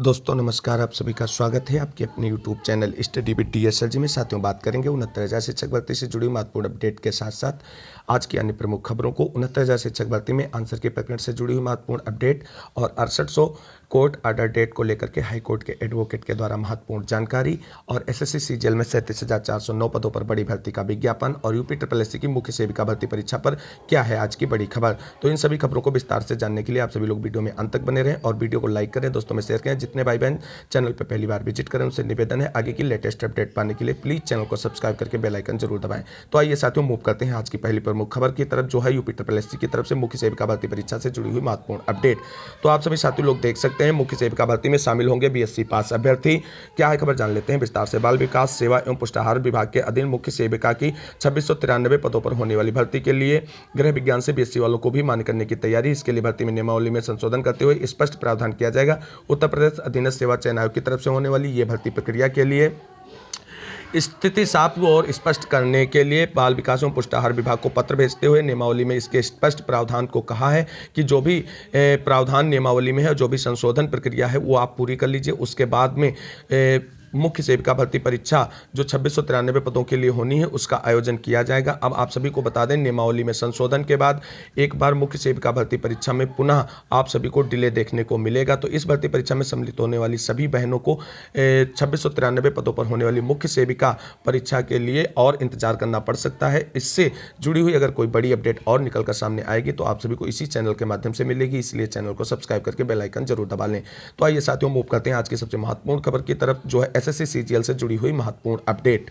दोस्तों नमस्कार, आप सभी का स्वागत है आपके अपने YouTube channel study with DSLG में। साथियों, बात करेंगे 69,000 शिक्षक भर्ती से जुड़ी महत्वपूर्ण अपडेट के साथ साथ आज की अन्य प्रमुख खबरों को। 69,000 शिक्षक भर्ती में आंसर के प्रकरण से जुड़ी हुई महत्वपूर्ण अपडेट और 6800 कोर्ट ऑर्डर डेट को लेकर के हाई कोर्ट के एडवोकेट के द्वारा महत्वपूर्ण जानकारी और SSC CGL में 37,409 पदों पर बड़ी भर्ती का विज्ञापन और यूपी SSC की मुख्य सेविका भर्ती परीक्षा पर क्या है आज की बड़ी खबर। तो इन सभी खबरों को विस्तार से जानने के लिए आप सभी लोग वीडियो में अंत तक बने रहें और वीडियो को लाइक करें, दोस्तों में शेयर करें। जितने भाई बहन चैनल पर पहली बार विजिट करें उनसे निवेदन है आगे की लेटेस्ट अपडेट पाने के लिए प्लीज चैनल को सब्सक्राइब करके बेल आइकन जरूर दबाएं। तो आइए साथियों, मूव करते हैं आज की पहली प्रमुख खबर की तरफ, जो है यूपी SSC की तरफ से मुख्य सेविका भर्ती परीक्षा से जुड़ी हुई महत्वपूर्ण अपडेट। तो आप सभी साथियों लोग देख सकते हैं, मुख्य सेविका भर्ती में शामिल होंगे BSc पास अभ्यर्थी। क्या है खबर, जान लेते हैं विस्तार से। बाल विकास सेवा एवं पुष्टाहार विभाग के अधीन मुख्य सेविका की 2693 पदों पर होने वाली भर्ती के लिए गृह विज्ञान से BSc वालों को भी मान्य करने की तैयारी। इसके लिए भर्ती में नियमावली में संशोधन करते हुए स्पष्ट प्रावधान किया जाएगा। उत्तर प्रदेश अधीनस्थ सेवा चयन आयोग की तरफ से होने वाली ये भर्ती प्रक्रिया के लिए स्थिति साफ और स्पष्ट करने के लिए बाल विकास एवं पुष्टाहार विभाग को पत्र भेजते हुए नियमावली में इसके स्पष्ट प्रावधान को कहा है कि जो भी प्रावधान नियमावली में है, जो भी संशोधन प्रक्रिया है वो आप पूरी कर लीजिए। उसके बाद में मुख्य सेविका भर्ती परीक्षा जो 2693 पदों के लिए होनी है उसका आयोजन किया जाएगा। अब आप सभी को बता दें, नियमावली में संशोधन के बाद एक बार मुख्य सेविका भर्ती परीक्षा में पुनः आप सभी को डिले देखने को मिलेगा। तो इस भर्ती परीक्षा में सम्मिलित होने वाली सभी बहनों को 2693 पदों पर होने वाली मुख्य सेविका परीक्षा के लिए और इंतजार करना पड़ सकता है। इससे जुड़ी हुई अगर कोई बड़ी अपडेट और निकल कर सामने आएगी तो आप सभी को इसी चैनल के माध्यम से मिलेगी, इसलिए चैनल को सब्सक्राइब करके बेल आइकन जरूर दबा लें। तो आइए साथियों, मूव करते हैं आज की सबसे महत्वपूर्ण खबर की तरफ, जो है SSC CGL से जुड़ी हुई महत्वपूर्ण अपडेट।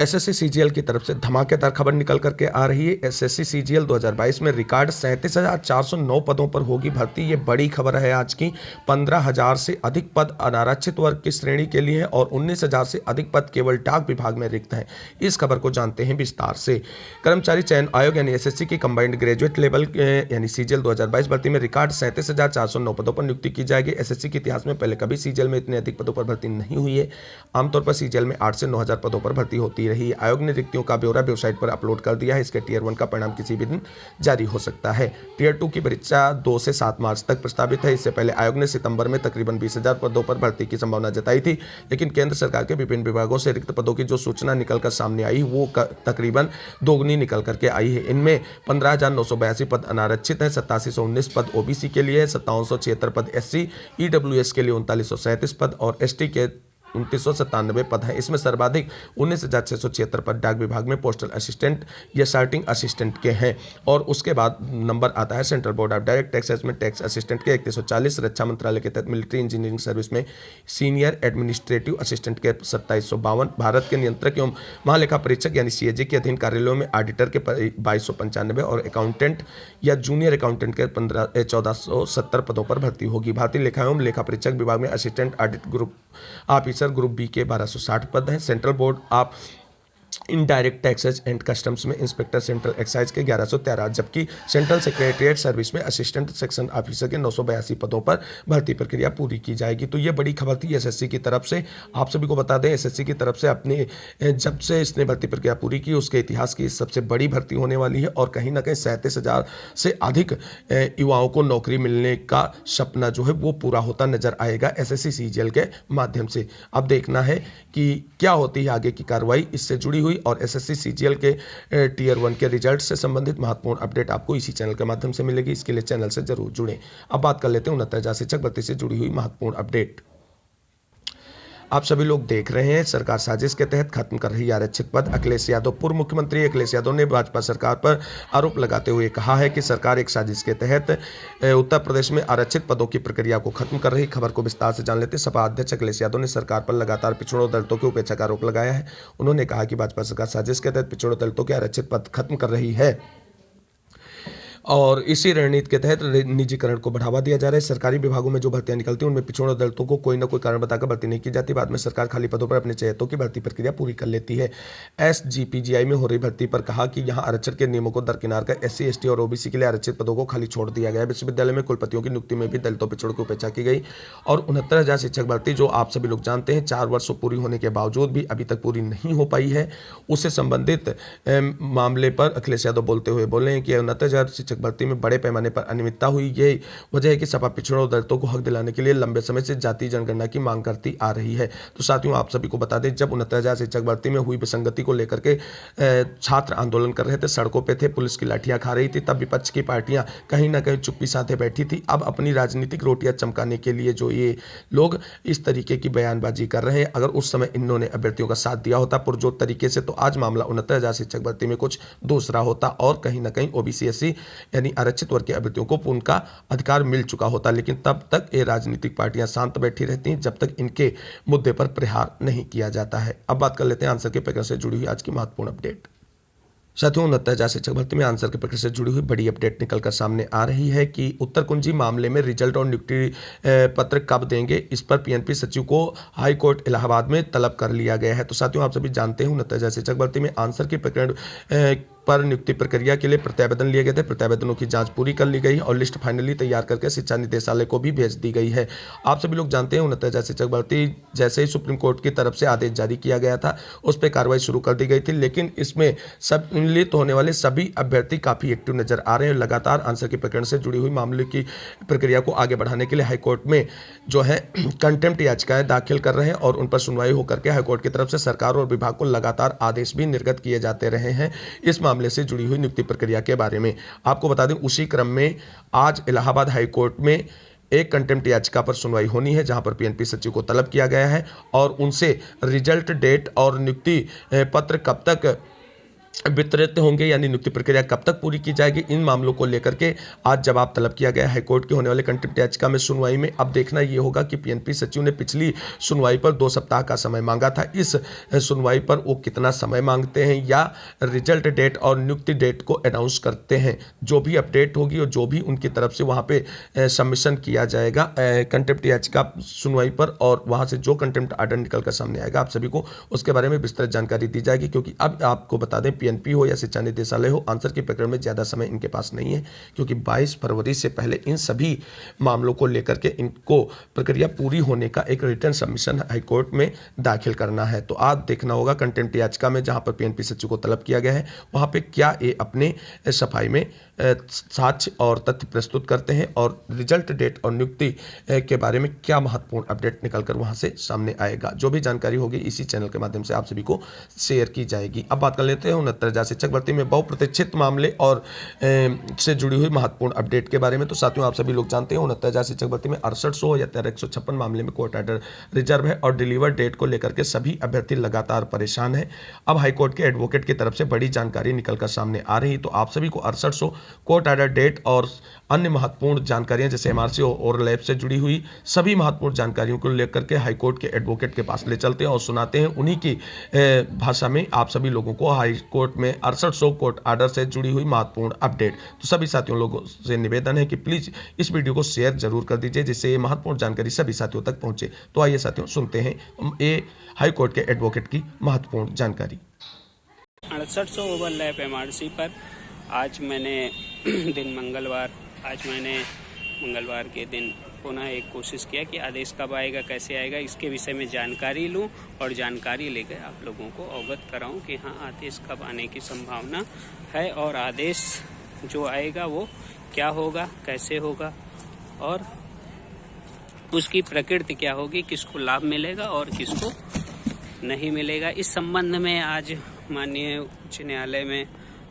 SSC CGL की तरफ से धमाकेदार खबर निकल करके आ रही है। SSC CGL 2022 में रिकॉर्ड 37,409 पदों पर होगी भर्ती। ये बड़ी खबर है आज की। 15,000 से अधिक पद अनारक्षित वर्ग की श्रेणी के लिए है और 19,000 से अधिक पद केवल डाक विभाग में रिक्त हैं। इस खबर को जानते हैं विस्तार से। कर्मचारी चयन आयोग यानी SSC की कंबाइंड ग्रेजुएट लेवल यानी CGL 2022 भर्ती में रिकॉर्ड 37,409 पदों पर नियुक्ति की जाएगी। SSC के इतिहास में पहले कभी CGL में इतने अधिक पदों पर भर्ती नहीं हुई है। आमतौर पर CGL में 8 से 9,000 पदों पर भर्ती होती रही। आयोग ने रिक्तियों का ब्यौरा वेबसाइट पर अपलोड कर दिया है। इसके टियर 1 का परिणाम किसी भी दिन जारी हो सकता है। टियर 2 की परीक्षा 2 से 7 मार्च तक प्रस्तावित है। इससे पहले आयोग ने सितंबर में तकरीबन 20,000 पदों पर भर्ती की संभावना जताई थी, लेकिन केंद्र सरकार के विभिन्न विभागों से रिक्त पदों की जो सूचना निकलकर सामने आई वो तकरीबन दोगुनी निकल करके आई है। इनमें 15,982 पद अनारक्षित हैं, 8719 पद OBC के लिए है, 5776 पद SC EWS के लिए 3937 पद और ST के 2997 पद हैं। इसमें सर्वाधिक 19,676 पद डाक विभाग में पोस्टल असिस्टेंट या सर्टिंग असिस्टेंट के हैं और उसके बाद नंबर आता है central board of direct taxes में टैक्स असिस्टेंट के 3140, रक्षा मंत्रालय के तहत मिलिट्री इंजीनियरिंग सर्विस में सीनियर एडमिनिस्ट्रेटिव असिस्टेंट के 2752, भारत के नियंत्रक एवं महालेखा परीक्षक यानी CAG के अधीन कार्यालयों में ऑडिटर के 2295 और अकाउंटेंट या जूनियर अकाउंटेंट के 1470 पदों पर भर्ती होगी। भारतीय लेखा एवं लेखा परीक्षक विभाग में assistant audit group officer group B के 1260 पद हैं। Central board of indirect taxes and customs में इंस्पेक्टर सेंट्रल एक्साइज के 1113, जबकि सेंट्रल सेक्रेटरिएट सर्विस में असिस्टेंट सेक्शन ऑफिसर के 982 पदों पर भर्ती प्रक्रिया पूरी की जाएगी। तो ये बड़ी खबर थी SSC की तरफ से। आप सभी को बता दें, SSC की तरफ से अपने जब से इसने भर्ती प्रक्रिया पूरी की उसके इतिहास की सबसे बड़ी भर्ती होने वाली है और कहीं ना कहीं 37,000 से अधिक युवाओं को नौकरी मिलने का सपना जो है वो पूरा होता नजर आएगा SSC CGL के माध्यम से। अब देखना है कि क्या होती है आगे की कार्रवाई इससे जुड़ी हुई और SSC CGL के टियर 1 के रिजल्ट से संबंधित महत्वपूर्ण अपडेट आपको इसी चैनल के माध्यम से मिलेगी। इसके लिए चैनल से जरूर जुड़ें। अब बात कर लेते हैं 69,000 शिक्षक भर्ती से जुड़ी हुई महत्वपूर्ण अपडेट। आप सभी लोग देख रहे हैं, सरकार साजिश के तहत खत्म कर रही आरक्षित पद। अखिलेश यादव, पूर्व मुख्यमंत्री अखिलेश यादव ने भाजपा सरकार पर आरोप लगाते हुए कहा है कि सरकार एक साजिश के तहत उत्तर प्रदेश में आरक्षित पदों की प्रक्रिया को खत्म कर रही। खबर को विस्तार से जान लेते हैं। सपा अध्यक्ष अखिलेश यादव ने सरकार पर लगातार पिछड़ों दलितों की उपेक्षा का आरोप लगाया है। उन्होंने कहा कि भाजपा सरकार साजिश के तहत पिछड़ों दलितों के आरक्षित पद खत्म कर रही है और इसी रणनीति के तहत निजीकरण को बढ़ावा दिया जा रहा है। सरकारी विभागों में जो भर्तियां निकलती हैं उनमें पिछड़ों दलितों को कोई ना कोई कारण बताकर भर्ती नहीं की जाती। बाद में सरकार खाली पदों पर अपने चयतों की भर्ती प्रक्रिया पूरी कर लेती है। SGPGI में हो रही भर्ती पर कहा कि यहां आरक्षण के नियमों को दरकिनार कर SC ST और OBC के लिए आरक्षित पदों को खाली छोड़ दिया गया। विश्वविद्यालय में कुलपतियों की नियुक्ति में भी दलितों पिछड़ों की उपेक्षा की गई और 69,000 शिक्षक भर्ती जो आप सभी लोग जानते हैं 4 वर्ष पूरी होने के बावजूद भी अभी तक पूरी नहीं हो पाई है। उससे संबंधित मामले पर अखिलेश यादव बोलते हुए बोले कि 69,000 शिक्षक शिक्षक भर्ती में बड़े पैमाने पर अनियमितता हुई। यही वजह है कि सपा पिछड़ों और दलितों को हक दिलाने के लिए लंबे समय से जातीय जनगणना की मांग करती आ रही है। तो साथियों, आप सभी को बता दें, जब 69,000 शिक्षक भर्ती में हुई विसंगति को लेकर के छात्र आंदोलन कर रहे थे, सड़कों पे थे, पुलिस की लाठियां खा रही थी, तब विपक्ष की पार्टियां कहीं ना कहीं चुप्पी साधे बैठी थी। अब अपनी राजनीतिक रोटियां चमकाने के लिए जो ये लोग इस तरीके की बयानबाजी कर रहे हैं, अगर उस समय इन्होंने अभ्यर्थियों का साथ दिया होता पुरजोर तरीके से, तो आज मामला 69,000 शिक्षक भर्ती में कुछ दूसरा होता और कहीं ना कहीं ओबीसी एससी यानी आरक्षित वर्ग के अभ्यर्थियों को उनका अधिकार मिल चुका होता। लेकिन तब तक ये राजनीतिक पार्टियां शांत बैठी रहती हैं जब तक इनके मुद्दे पर प्रहार नहीं किया जाता है। अब बात कर लेते हैं आंसर के प्रकरण से जुड़ी हुई आज की महत्वपूर्ण अपडेट। साथियों, 69,000 शिक्षक भर्ती में आंसर के प्रक्रिया से जुड़ी हुई बड़ी अपडेट निकलकर सामने आ रही है कि उत्तर कुंजी मामले में रिजल्ट और नियुक्ति पत्र कब देंगे, इस पर पीएनपी सचिव को हाई कोर्ट इलाहाबाद में तलब कर लिया गया है। तो साथियों, आप सभी जानते हैं 69,000 शिक्षक भर्ती में आंसर के प्रकरण पर नियुक्ति प्रक्रिया के लिए प्रत्यावेदन लिए गए थे। प्रत्यावेदनों की जांच पूरी कर ली गई और लिस्ट फाइनली तैयार करके शिक्षा निदेशालय को भी भेज दी गई है। आप सभी लोग जानते हैं 69,000 शिक्षक भर्ती जैसे ही सुप्रीम कोर्ट की तरफ से आदेश जारी किया गया था, उस पर कार्रवाई शुरू कर दी गई थी। लेकिन इसमें सम्मिलित होने वाले सभी अभ्यर्थी काफी एक्टिव नजर आ रहे हैं। लगातार आंसर के प्रकरण से जुड़ी हुई मामले की प्रक्रिया को आगे बढ़ाने के लिए हाईकोर्ट में जो है कंटेम्प्ट याचिकाएं दाखिल कर रहे हैं और उन पर सुनवाई होकर के हाईकोर्ट की तरफ से सरकार और विभाग को लगातार आदेश भी निर्गत किए जाते रहे हैं इस मामले से जुड़ी हुई नियुक्ति प्रक्रिया के बारे में। आपको बता दें, उसी क्रम में आज इलाहाबाद हाई कोर्ट में एक कंटेम्प्ट याचिका पर सुनवाई होनी है, जहां पर पीएनपी सचिव को तलब किया गया है और उनसे रिजल्ट, डेट और नियुक्ति पत्र कब तक वितरित होंगे यानी नियुक्ति प्रक्रिया कब तक पूरी की जाएगी, इन मामलों को लेकर के आज जवाब तलब किया गया हाईकोर्ट के होने वाले कंटेम्प्ट याचिका में सुनवाई में। अब देखना यह होगा कि पीएनपी सचिव ने पिछली सुनवाई पर 2 सप्ताह का समय मांगा था, इस सुनवाई पर वो कितना समय मांगते हैं या रिजल्ट डेट और नियुक्ति डेट को अनाउंस करते हैं। जो भी अपडेट होगी और जो भी उनकी तरफ से वहाँ पे सबमिशन किया जाएगा कंटेम्प्ट याचिका सुनवाई पर और वहाँ से जो कंटेम्प्ट आर्डर निकल कर सामने आएगा, आप सभी को उसके बारे में विस्तृत जानकारी दी जाएगी। क्योंकि अब आपको बता दें, पीएनपी हो या शिक्षा निदेशालय हो, आंसर के प्रकरण में ज़्यादा समय इनके पास नहीं है, क्योंकि 22 फरवरी से पहले इन सभी मामलों को लेकर के इनको प्रक्रिया पूरी होने का एक रिटर्न सबमिशन हाईकोर्ट में दाखिल करना है। तो आज देखना होगा कंटेम्प्ट याचिका में जहां पर पीएनपी सचिव को तलब किया गया है, वहां पे क्या ये अपने सफाई में साक्ष्य और तथ्य प्रस्तुत करते हैं और रिजल्ट, डेट और नियुक्ति के बारे में क्या महत्वपूर्ण अपडेट निकलकर वहां से सामने आएगा। जो भी जानकारी होगी इसी चैनल के माध्यम से आप सभी को शेयर की जाएगी। अब बात कर लेते हैं 69,000 शिक्षक भर्ती में बहुप्रतीक्षित मामले और से जुड़ी हुई महत्वपूर्ण अपडेट के बारे में। तो साथियों, आप सभी लोग जानते हैं 69,000 शिक्षक भर्ती में 6800 या 1356 मामले में कोर्ट ऑर्डर रिजर्व है और डिलीवर डेट को लेकर के सभी अभ्यर्थी लगातार परेशान है। अब हाईकोर्ट के एडवोकेट की तरफ से बड़ी जानकारी निकलकर सामने आ रही है। तो आप सभी को 6800 कोर्ट ऑर्डर डेट और अन्य महत्वपूर्ण जानकारियां जैसे एमआरसी और लैब से जुड़ी हुई सभी महत्वपूर्ण जानकारियों को लेकर के हाईकोर्ट के एडवोकेट के पास ले चलते हैं और सुनाते हैं उन्हीं की भाषा में आप सभी लोगों को हाईकोर्ट में 6800 कोर्ट ऑर्डर से जुड़ी हुई महत्वपूर्ण अपडेट। तो सभी साथियों लोगों से निवेदन है कि प्लीज इस वीडियो को शेयर जरूर कर दीजिए, जिससे ये महत्वपूर्ण जानकारी सभी साथियों तक पहुंचे। तो आइए साथियों, सुनते हैं ये हाईकोर्ट के एडवोकेट की महत्वपूर्ण जानकारी। 6800 ओवरलैप एमआरसी पर आज मैंने मंगलवार के दिन पुनः एक कोशिश किया कि आदेश कब आएगा, कैसे आएगा, इसके विषय में जानकारी लूं और जानकारी लेकर आप लोगों को अवगत कराऊं कि हाँ आदेश कब आने की संभावना है और आदेश जो आएगा वो क्या होगा, कैसे होगा और उसकी प्रकृति क्या होगी, किसको लाभ मिलेगा और किसको नहीं मिलेगा। इस संबंध में आज माननीय उच्च न्यायालय में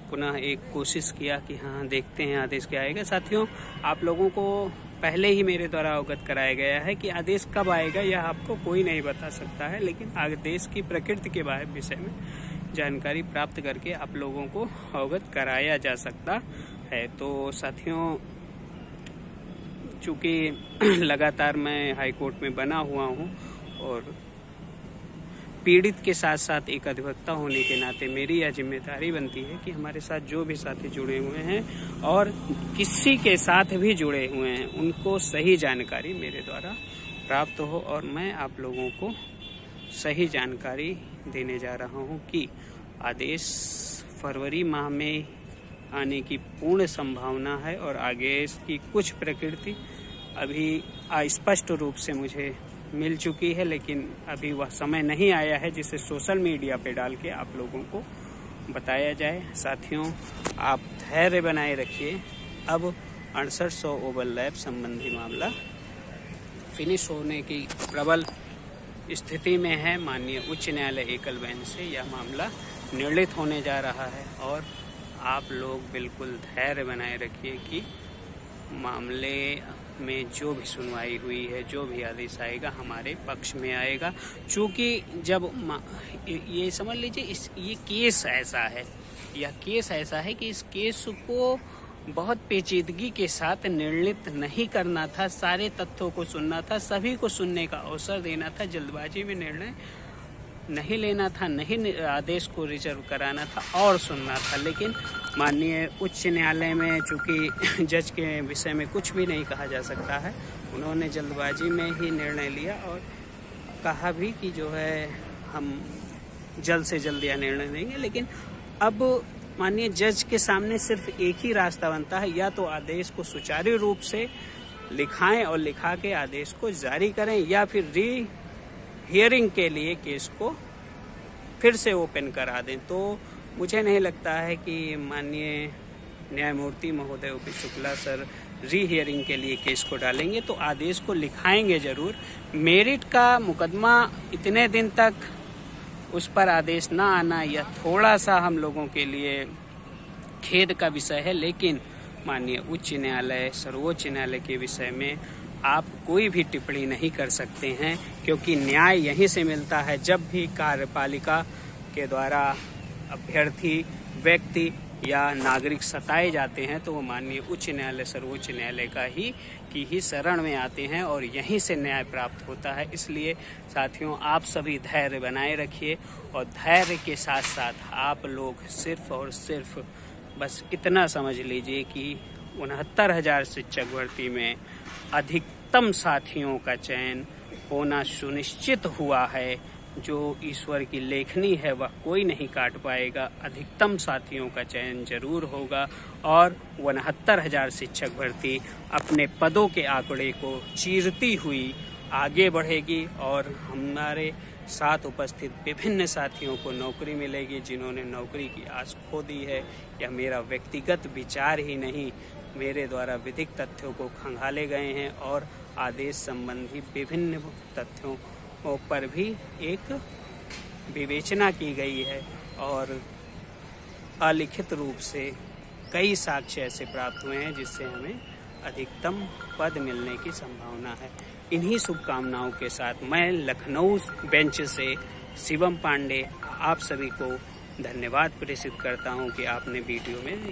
पुनः एक कोशिश किया कि हाँ देखते हैं आदेश क्या आएगा। साथियों, आप लोगों को पहले ही मेरे द्वारा अवगत कराया गया है कि आदेश कब आएगा यह आपको कोई नहीं बता सकता है, लेकिन आदेश की प्रकृति के विषय में जानकारी प्राप्त करके आप लोगों को अवगत कराया जा सकता है। तो साथियों, चूँकि लगातार मैं हाईकोर्ट में बना हुआ हूँ और पीड़ित के साथ साथ एक अधिवक्ता होने के नाते मेरी यह जिम्मेदारी बनती है कि हमारे साथ जो भी साथी जुड़े हुए हैं और किसी के साथ भी जुड़े हुए हैं उनको सही जानकारी मेरे द्वारा प्राप्त हो और मैं आप लोगों को सही जानकारी देने जा रहा हूं कि आदेश फरवरी माह में आने की पूर्ण संभावना है और आगे इसकी कुछ प्रकृति अभी अस्पष्ट रूप से मुझे मिल चुकी है, लेकिन अभी वह समय नहीं आया है जिसे सोशल मीडिया पे डाल के आप लोगों को बताया जाए। साथियों, आप धैर्य बनाए रखिए, अब 6800 ओवरलैप संबंधी मामला फिनिश होने की प्रबल स्थिति में है। माननीय उच्च न्यायालय एकल बेंच से यह मामला निर्णित होने जा रहा है और आप लोग बिल्कुल धैर्य बनाए रखिए कि मामले में जो भी सुनवाई हुई है, जो भी आदेश आएगा हमारे पक्ष में आएगा। चूँकि जब ये समझ लीजिए ये केस ऐसा है, यह केस ऐसा है कि इस केस को बहुत पेचीदगी के साथ निर्णित नहीं करना था, सारे तथ्यों को सुनना था, सभी को सुनने का अवसर देना था, जल्दबाजी में निर्णय नहीं लेना था, नहीं आदेश को रिजर्व कराना था और सुनना था। लेकिन माननीय उच्च न्यायालय में चूँकि जज के विषय में कुछ भी नहीं कहा जा सकता है, उन्होंने जल्दबाजी में ही निर्णय लिया और कहा भी कि जो है हम जल्द से जल्द यह निर्णय लेंगे। लेकिन अब माननीय जज के सामने सिर्फ एक ही रास्ता बनता है, या तो आदेश को सुचारू रूप से लिखाएं और लिखा के आदेश को जारी करें, या फिर री हियरिंग के लिए केस को फिर से ओपन करा दें। तो मुझे नहीं लगता है कि माननीय न्यायमूर्ति महोदय ओपी शुक्ला सर री हियरिंग के लिए केस को डालेंगे, तो आदेश को लिखाएंगे जरूर। मेरिट का मुकदमा इतने दिन तक उस पर आदेश ना आना यह थोड़ा सा हम लोगों के लिए खेद का विषय है। लेकिन माननीय उच्च न्यायालय, सर्वोच्च न्यायालय के विषय में आप कोई भी टिप्पणी नहीं कर सकते हैं, क्योंकि न्याय यहीं से मिलता है। जब भी कार्यपालिका के द्वारा अभ्यर्थी, व्यक्ति या नागरिक सताए जाते हैं तो वो माननीय उच्च न्यायालय, सर्वोच्च न्यायालय की ही शरण में आते हैं और यहीं से न्याय प्राप्त होता है। इसलिए साथियों, आप सभी धैर्य बनाए रखिए और धैर्य के साथ साथ आप लोग सिर्फ और सिर्फ बस इतना समझ लीजिए कि 69,000 शिक्षक भर्ती में अधिकतम साथियों का चयन होना सुनिश्चित हुआ है। जो ईश्वर की लेखनी है वह कोई नहीं काट पाएगा। अधिकतम साथियों का चयन जरूर होगा और 69,000 शिक्षक भर्ती अपने पदों के आंकड़े को चीरती हुई आगे बढ़ेगी और हमारे साथ उपस्थित विभिन्न साथियों को नौकरी मिलेगी जिन्होंने नौकरी की आस खो दी है। यह मेरा व्यक्तिगत विचार ही नहीं, मेरे द्वारा विधिक तथ्यों को खंगाले गए हैं और आदेश संबंधी विभिन्न तथ्यों पर भी एक विवेचना की गई है और अलिखित रूप से कई साक्ष्य ऐसे प्राप्त हुए हैं जिससे हमें अधिकतम पद मिलने की संभावना है। इन्हीं शुभकामनाओं के साथ मैं लखनऊ बेंच से शिवम पांडे आप सभी को धन्यवाद प्रेषित करता हूं कि आपने वीडियो में